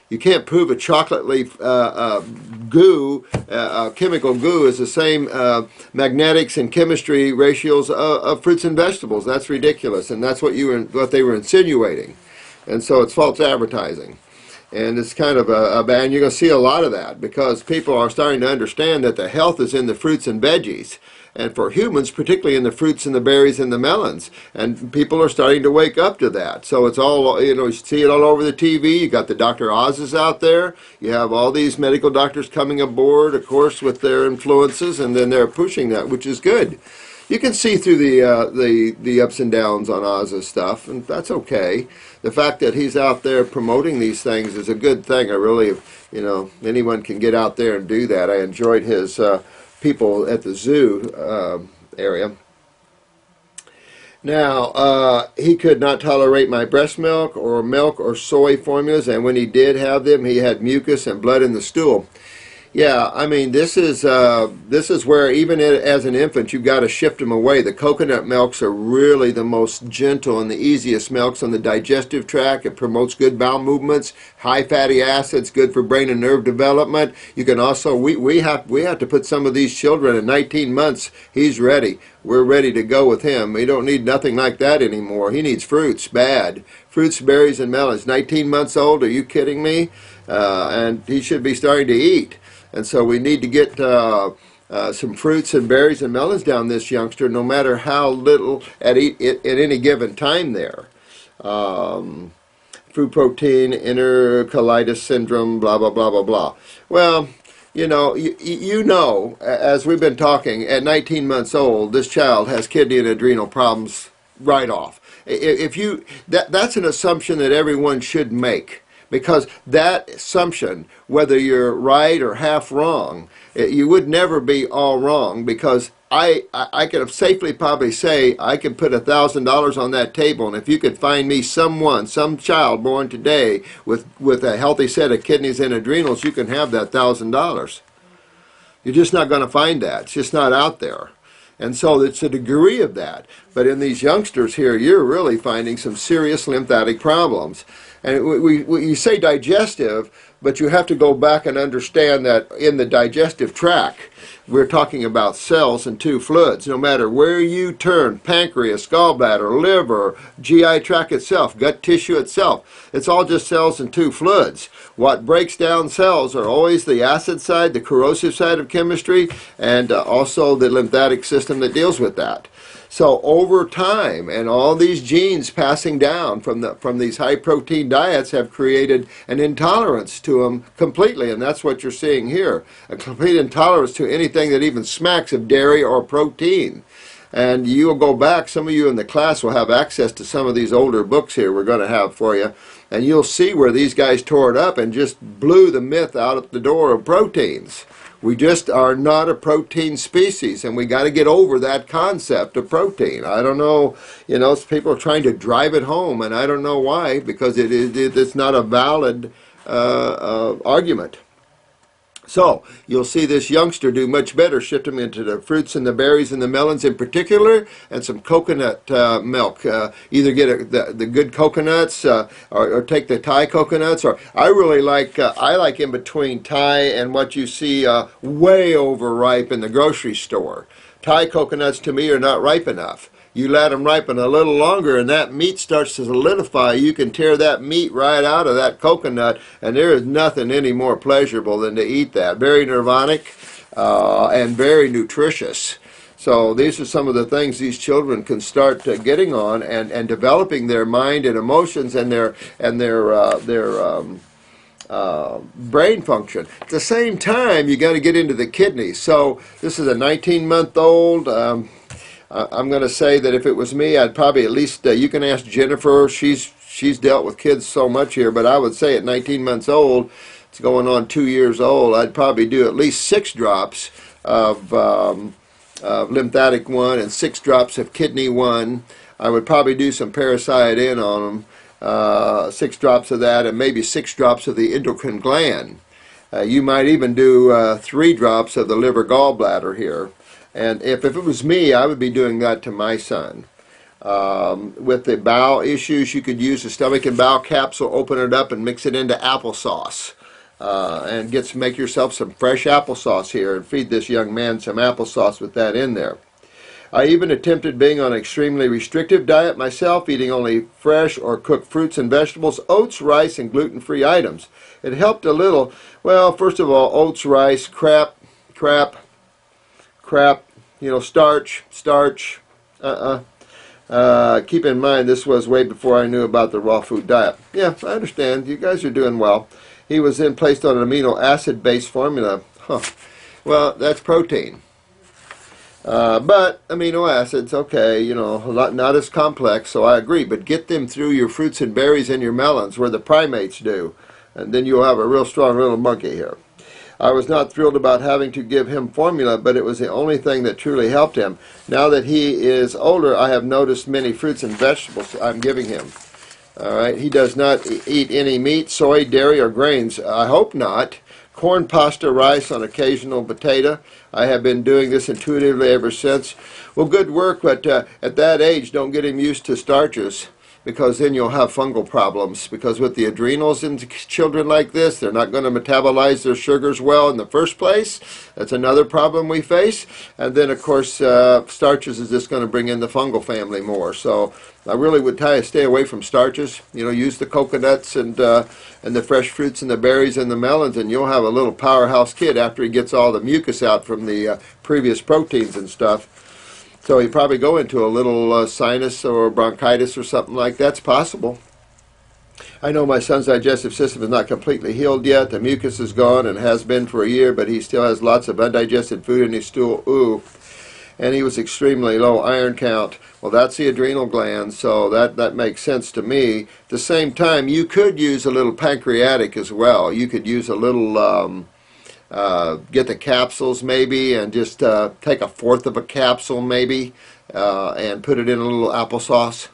You can't prove a chocolate leaf goo, chemical goo, is the same magnetics and chemistry ratios of fruits and vegetables. That's ridiculous, and that's what they were insinuating. And so it's false advertising. And it's kind of a bad, and you're going to see a lot of that because people are starting to understand that the health is in the fruits and veggies. And for humans, particularly in the fruits and the berries and the melons. And people are starting to wake up to that. So it's all, you see it all over the TV. You got the Dr. Oz's out there. You have all these medical doctors coming aboard, of course, with their influences, and then they're pushing that, which is good. You can see through the ups and downs on Oz's stuff, and that's okay. The fact that he's out there promoting these things is a good thing. I really, anyone can get out there and do that. I enjoyed his people at the zoo area. Now, he could not tolerate my breast milk or soy formulas, and when he did have them, he had mucus and blood in the stool. Yeah, I mean, this is where even as an infant, you've got to shift them away. The coconut milks are really the most gentle and the easiest milks on the digestive tract. It promotes good bowel movements, high fatty acids, good for brain and nerve development. You can also, we have to put some of these children in 19 months. He's ready. We're ready to go with him. We don't need nothing like that anymore. He needs fruits, bad. Fruits, berries, and melons. 19 months old, are you kidding me? And he should be starting to eat. And so we need to get some fruits and berries and melons down this youngster, no matter how little at any given time there. Food protein, enterocolitis syndrome, blah, blah, blah, blah, blah. Well, you know, as we've been talking, at 19 months old, this child has kidney and adrenal problems right off. That's an assumption that everyone should make. Because that assumption, whether you're right or half wrong, you would never be all wrong. Because I could safely probably say I could put $1,000 on that table, and if you could find me some child born today with a healthy set of kidneys and adrenals, you can have that $1,000. You're just not going to find that. It's just not out there. And so it's a degree of that. But in these youngsters here, you're really finding some serious lymphatic problems. And you say digestive, but you have to go back and understand that in the digestive tract, we're talking about cells and two fluids. No matter where you turn, pancreas, gallbladder, liver, GI tract itself, gut tissue itself, it's all just cells and two fluids. What breaks down cells are always the acid side, the corrosive side of chemistry, and also the lymphatic system that deals with that. So over time, and all these genes passing down from these high protein diets have created an intolerance to them completely, and that's what you're seeing here, a complete intolerance to anything that even smacks of dairy or protein. And you will go back, some of you in the class will have access to some of these older books here we're going to have for you, and you'll see where these guys tore it up and just blew the myth out of the door of proteins. We just are not a protein species, and we got to get over that concept of protein. I don't know, people are trying to drive it home, and I don't know why, because it's not a valid argument. So you'll see this youngster do much better. Shift him into the fruits and the berries and the melons in particular, and some coconut milk. Either get the good coconuts or take the Thai coconuts. Or I really like in between Thai and what you see way overripe in the grocery store. Thai coconuts to me are not ripe enough. You let them ripen a little longer and that meat starts to solidify. You can tear that meat right out of that coconut, and there is nothing any more pleasurable than to eat that. Very nirvanic and very nutritious. So these are some of the things these children can start getting on and developing their mind and emotions and their brain function. At the same time, you got to get into the kidneys. So this is a 19-month-old. I'm going to say that if it was me, I'd probably at least, you can ask Jennifer, she's dealt with kids so much here, but I would say at 19 months old, it's going on 2 years old, I'd probably do at least 6 drops of lymphatic 1 and 6 drops of kidney 1. I would probably do some paracyanine on them, 6 drops of that, and maybe 6 drops of the endocrine gland. You might even do 3 drops of the liver gallbladder here. And if it was me, I would be doing that to my son. With the bowel issues, you could use the stomach and bowel capsule, open it up and mix it into applesauce. And make yourself some fresh applesauce here and feed this young man some applesauce with that in there. I even attempted being on an extremely restrictive diet myself, eating only fresh or cooked fruits and vegetables, oats, rice, and gluten-free items. It helped a little. Well, first of all, oats, rice, crap, starch. Keep in mind, this was way before I knew about the raw food diet. Yeah, I understand. You guys are doing well. He was then placed on an amino acid-based formula. Huh. Well, that's protein. But amino acids, okay, not as complex, so I agree. But get them through your fruits and berries and your melons, where the primates do, and then you'll have a real strong little monkey here. I was not thrilled about having to give him formula, but it was the only thing that truly helped him. Now that he is older, I have noticed many fruits and vegetables I'm giving him. All right, he does not eat any meat, soy, dairy, or grains. I hope not. Corn, pasta, rice, on occasional potato. I have been doing this intuitively ever since. Well, good work, but at that age, don't get him used to starches, because then you'll have fungal problems. Because with the adrenals in children like this, they're not going to metabolize their sugars well in the first place. That's another problem we face. And then, of course, starches is just going to bring in the fungal family more. So I really would tell you, stay away from starches. Use the coconuts and the fresh fruits and the berries and the melons, and you'll have a little powerhouse kid after he gets all the mucus out from the previous proteins and stuff. So you probably go into a little sinus or bronchitis or something like that's possible. I know my son's digestive system is not completely healed yet. The mucus is gone and has been for a year, but he still has lots of undigested food in his stool. Ooh. And he was extremely low iron count. Well, that's the adrenal glands, so that makes sense to me. At the same time, you could use a little pancreatic as well. You could use a little... get the capsules maybe, and just take a fourth of a capsule maybe, and put it in a little applesauce,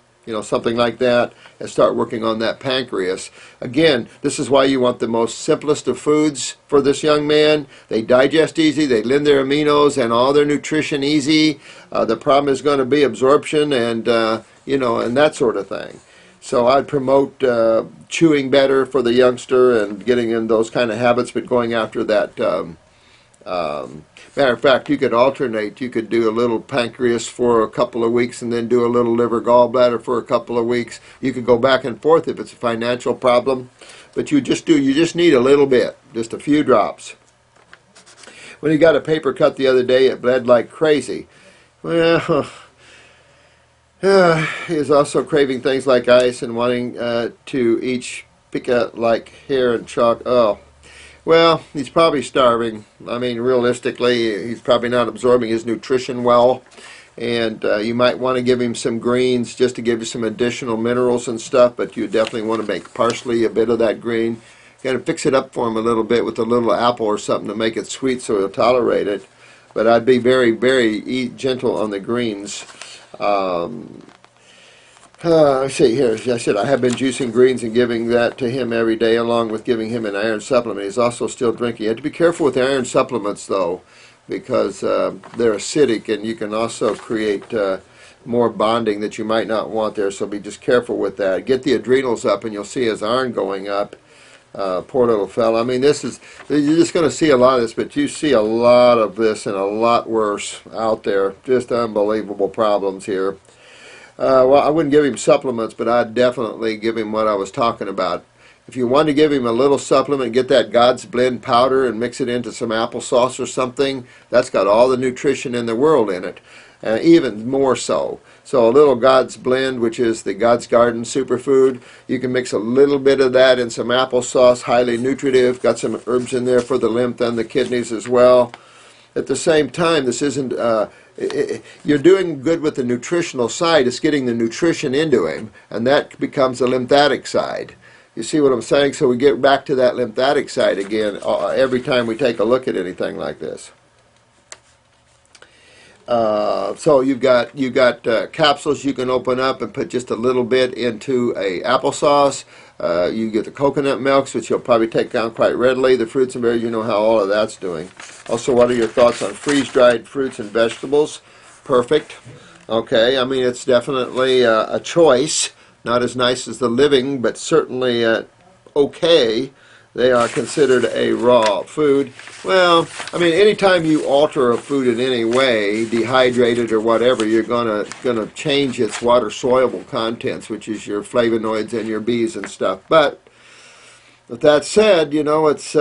something like that, and start working on that pancreas. Again, this is why you want the most simplest of foods for this young man. They digest easy, they lend their aminos and all their nutrition easy. The problem is going to be absorption and, and that sort of thing. So I'd promote chewing better for the youngster and getting in those kind of habits, but going after that. Matter of fact, you could alternate. You could do a little pancreas for a couple of weeks and then do a little liver gallbladder for a couple of weeks. You could go back and forth if it's a financial problem, but you just need a little bit, just a few drops. When he got a paper cut the other day, it bled like crazy. Well, he is also craving things like ice and wanting to eat pica like hair and chalk. Oh, well, he's probably starving. I mean, realistically, he's probably not absorbing his nutrition well. And you might want to give him some greens just to give you some additional minerals and stuff, but you definitely want to make parsley a bit of that green. Got to fix it up for him a little bit with a little apple or something to make it sweet so he'll tolerate it. But I'd be very, very gentle on the greens. Let's see here. I said I have been juicing greens and giving that to him every day, along with giving him an iron supplement. He's also still drinking. You have to be careful with the iron supplements, though, because they're acidic, and you can also create more bonding that you might not want there. So be just careful with that. Get the adrenals up, and you'll see his iron going up. Poor little fella. I mean, you're just going to see a lot of this, but you see a lot of this and a lot worse out there. Just unbelievable problems here. Well, I wouldn't give him supplements, but I'd definitely give him what I was talking about. If you want to give him a little supplement, get that God's Blend powder and mix it into some applesauce or something. That's got all the nutrition in the world in it, even more so. So a little God's Blend, which is the God's Garden superfood, you can mix a little bit of that in some applesauce, highly nutritive. Got some herbs in there for the lymph and the kidneys as well. At the same time, this isn't... you're doing good with the nutritional side. It's getting the nutrition into him, and that becomes the lymphatic side. You see what I'm saying? So we get back to that lymphatic side again every time we take a look at anything like this. So you've got capsules you can open up and put just a little bit into a applesauce. You get the coconut milks, which you'll probably take down quite readily. The fruits and berries, you know how all of that's doing. Also, what are your thoughts on freeze-dried fruits and vegetables? Perfect. Okay, I mean, it's definitely a choice. Not as nice as the living, but certainly okay. They are considered a raw food. Well, I mean, anytime you alter a food in any way, dehydrate it or whatever, you're gonna change its water soluble contents, which is your flavonoids and your Bs and stuff. But with that said, it's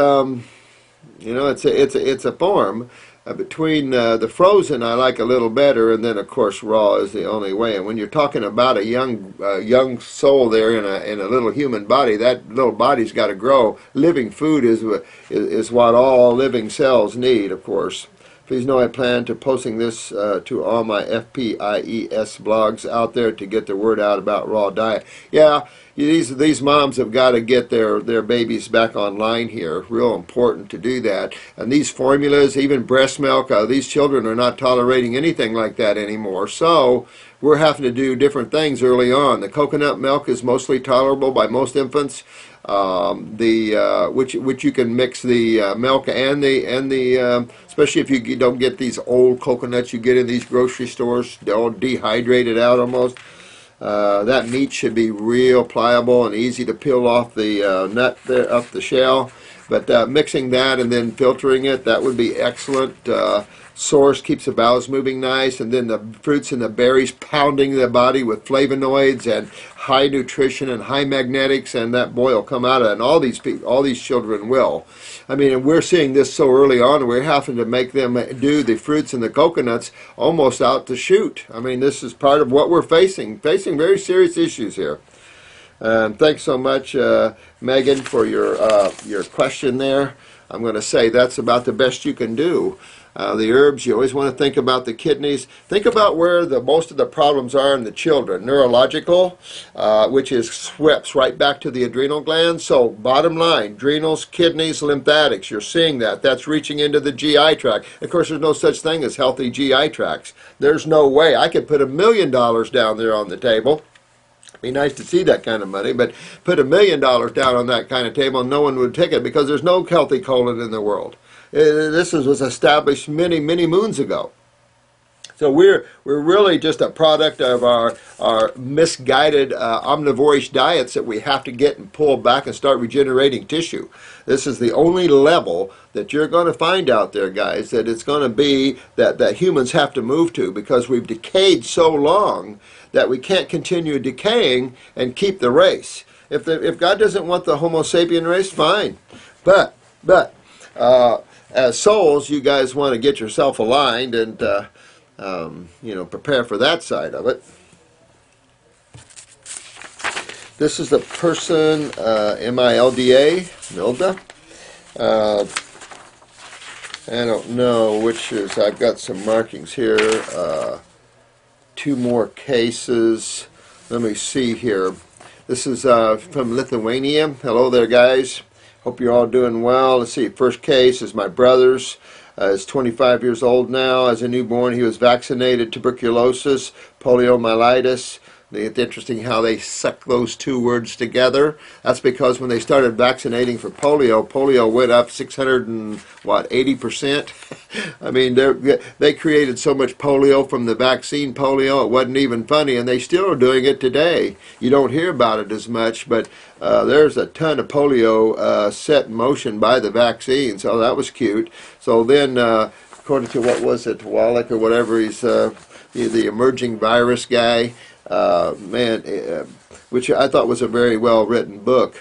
a form. Between the frozen, I like a little better, and then of course raw is the only way. And when you're talking about a young soul there in a little human body, that little body's got to grow. Living food is what all living cells need, of course. Please know I plan to posting this to all my FPIES blogs out there to get the word out about raw diet. Yeah, these moms have got to get their babies back online here. Real important to do that. And these formulas, even breast milk, these children are not tolerating anything like that anymore. So we're having to do different things early on. The coconut milk is mostly tolerable by most infants. Which you can mix the milk and the especially if you don't get these old coconuts you get in these grocery stores, they're all dehydrated out almost. That meat should be real pliable and easy to peel off the nut there, off the shell. But mixing that and then filtering it, that would be excellent. Source keeps the bowels moving nice, and then the fruits and the berries pounding the body with flavonoids and high nutrition and high magnetics, and that boy will come out of it. And all these children will. I mean, and we're seeing this so early on, we're having to make them do the fruits and the coconuts almost out to shoot. I mean, this is part of what we're facing very serious issues here. Thanks so much, Megan, for your question there. I'm going to say that's about the best you can do. The herbs, you always want to think about the kidneys. Think about where most of the problems are in the children. Neurological, which sweeps right back to the adrenal glands. So bottom line, adrenals, kidneys, lymphatics, you're seeing that. That's reaching into the GI tract. Of course, there's no such thing as healthy GI tracts. There's no way. I could put $1 million down there on the table. Be nice to see that kind of money, but put $1 million down on that kind of table and no one would take it because there's no healthy colon in the world. This was established many moons ago. So we're really just a product of our misguided omnivorish diets that we have to get and pull back and start regenerating tissue. This is the only level that you're going to find out there, guys, that it's going to be that humans have to move to, because we've decayed so long that we can't continue decaying and keep the race. If God doesn't want the Homo sapien race, fine. But as souls, you guys want to get yourself aligned and prepare for that side of it. This is the person, Milda. Milda. I don't know which is. I've got some markings here. 2 more cases. Let me see here. This is from Lithuania. Hello there, guys. Hope you're all doing well. Let's see. First case is my brother's. He's 25 years old now. As a newborn, he was vaccinated tuberculosis, poliomyelitis. It's interesting how they suck those 2 words together. That's because when they started vaccinating for polio went up 680%. I mean, they created so much polio from the vaccine polio, it wasn't even funny, and they still are doing it today. You don't hear about it as much, but there's a ton of polio set in motion by the vaccine, so that was cute. So then, according to, what was it, Wallach or whatever, he's the emerging virus guy, which I thought was a very well written book.